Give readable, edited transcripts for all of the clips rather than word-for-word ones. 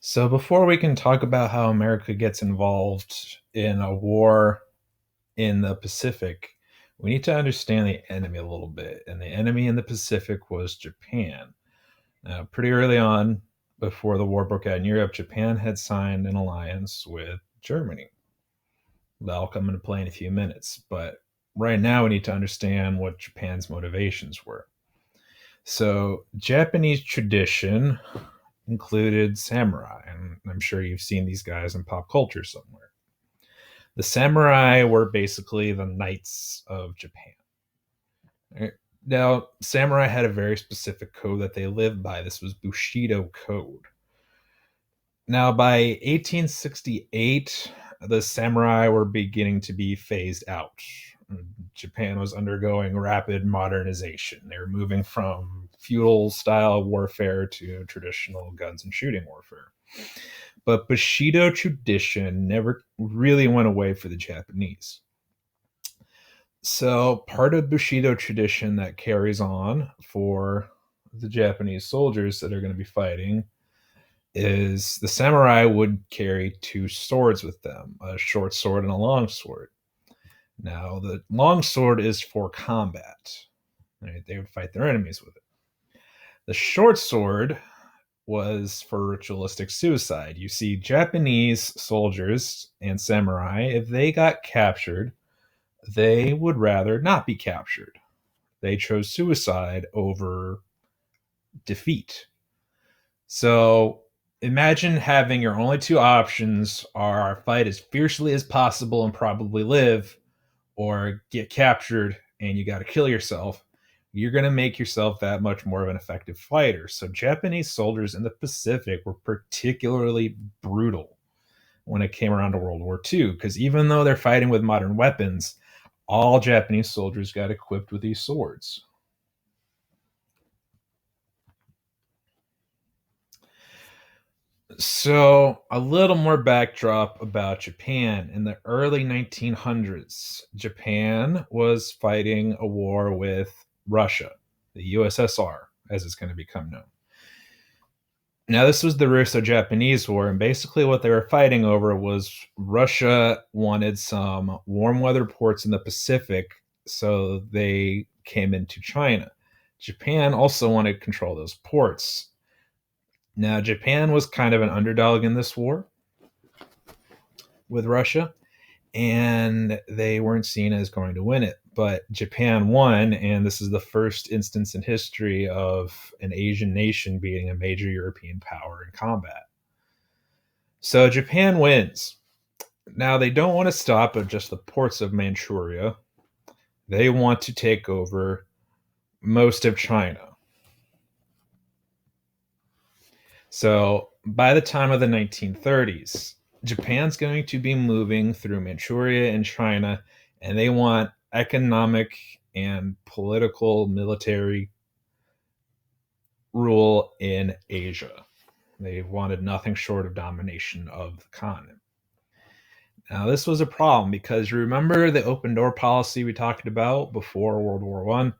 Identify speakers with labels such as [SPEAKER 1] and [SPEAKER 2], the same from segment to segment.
[SPEAKER 1] So before we can talk about how America gets involved in a war in the Pacific, we need to understand the enemy a little bit. And the enemy in the Pacific was Japan. Now, pretty early on, before the war broke out in Europe, Japan had signed an alliance with Germany. That'll come into play in a few minutes. But right now, we need to understand what Japan's motivations were. So, Japanese tradition included samurai, and I'm sure you've seen these guys in pop culture somewhere. The samurai were basically the knights of Japan. Right? Now, samurai had a very specific code that they lived by. This was Bushido code. Now, by 1868, the samurai were beginning to be phased out. Japan was undergoing rapid modernization. They were moving from feudal style warfare to traditional guns and shooting warfare. But Bushido tradition never really went away for the Japanese. So, part of Bushido tradition that carries on for the Japanese soldiers that are going to be fighting is the samurai would carry two swords with them, a short sword and a long sword. Now, the long sword is for combat. Right? They would fight their enemies with it. The short sword was for ritualistic suicide. You see, Japanese soldiers and samurai, if they got captured, they would rather not be captured. They chose suicide over defeat. So imagine having your only two options are fight as fiercely as possible and probably live, or get captured and you got to kill yourself. You're going to make yourself that much more of an effective fighter. So Japanese soldiers in the Pacific were particularly brutal when it came around to World War II, because even though they're fighting with modern weapons, all Japanese soldiers got equipped with these swords. So, a little more backdrop about Japan. In the early 1900s, Japan was fighting a war with Russia, the USSR, as it's going to become known. Now, this was the Russo Japanese War, and basically what they were fighting over was Russia wanted some warm weather ports in the Pacific, so they came into China. Japan also wanted to control those ports. Now, Japan was kind of an underdog in this war with Russia, and they weren't seen as going to win it. But Japan won, and this is the first instance in history of an Asian nation beating a major European power in combat. So Japan wins. Now, they don't want to stop at just the ports of Manchuria, they want to take over most of China. So by the time of the 1930s, Japan's going to be moving through Manchuria and China, and they want economic and political military rule in Asia. They wanted nothing short of domination of the continent. Now, this was a problem because remember the open door policy we talked about before World War One?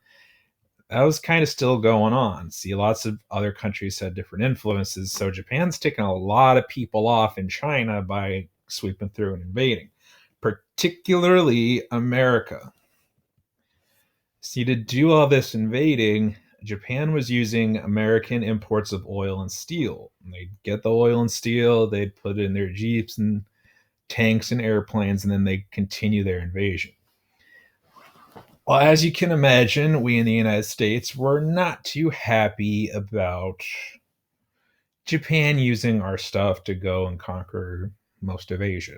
[SPEAKER 1] That was kind of still going on. See, lots of other countries had different influences, so Japan's taking a lot of people off in China by sweeping through and invading, particularly America. See, to do all this invading, Japan was using American imports of oil and steel. They'd get the oil and steel, they'd put it in their jeeps and tanks and airplanes, and then they'd continue their invasion. Well, as you can imagine, we in the United States were not too happy about Japan using our stuff to go and conquer most of Asia.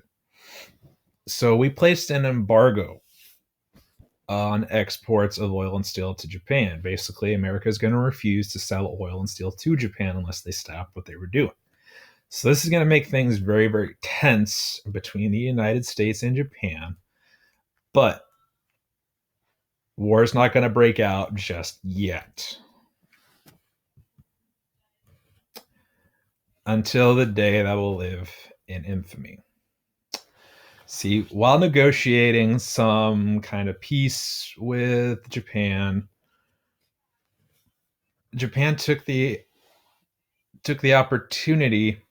[SPEAKER 1] So we placed an embargo on exports of oil and steel to Japan. Basically, America is going to refuse to sell oil and steel to Japan unless they stop what they were doing. So this is going to make things very, very tense between the United States and Japan. But war is not going to break out just yet. Until the day that will live in infamy. See, while negotiating some kind of peace with Japan, Japan took the opportunity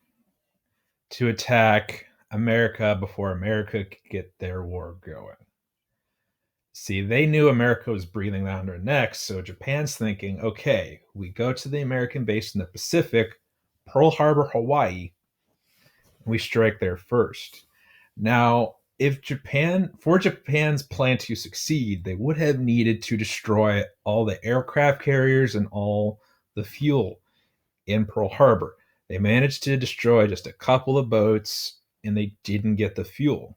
[SPEAKER 1] to attack America before America could get their war going. See, they knew America was breathing down their necks, so Japan's thinking, okay, we go to the American base in the Pacific, Pearl Harbor, Hawaii, we strike there first. Now, if Japan's plan to succeed, they would have needed to destroy all the aircraft carriers and all the fuel in Pearl Harbor. They managed to destroy just a couple of boats and they didn't get the fuel.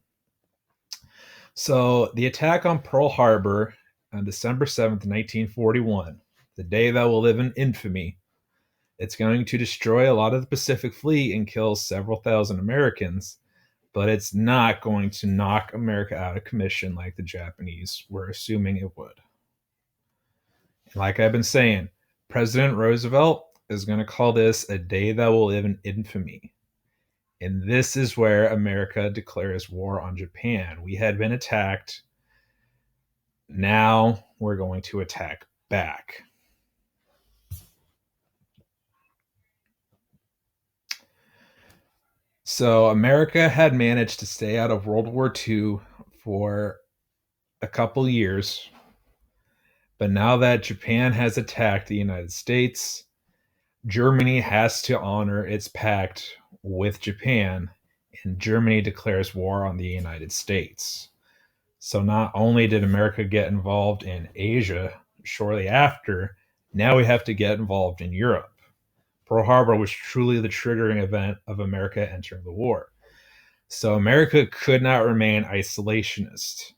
[SPEAKER 1] So the attack on Pearl Harbor on December 7th, 1941, the day that will live in infamy, it's going to destroy a lot of the Pacific Fleet and kill several thousand Americans, but it's not going to knock America out of commission like the Japanese were assuming it would. And like I've been saying, President Roosevelt is going to call this a day that will live in infamy. And this is where America declares war on Japan. We had been attacked. Now we're going to attack back. So America had managed to stay out of World War II for a couple years. But now that Japan has attacked the United States, Germany has to honor its pact with Japan, and Germany declares war on the United States. So not only did America get involved in Asia shortly after, now we have to get involved in Europe. Pearl Harbor was truly the triggering event of America entering the war. So America could not remain isolationist.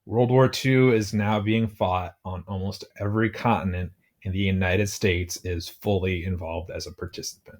[SPEAKER 1] World War II is now being fought on almost every continent, and the United States is fully involved as a participant.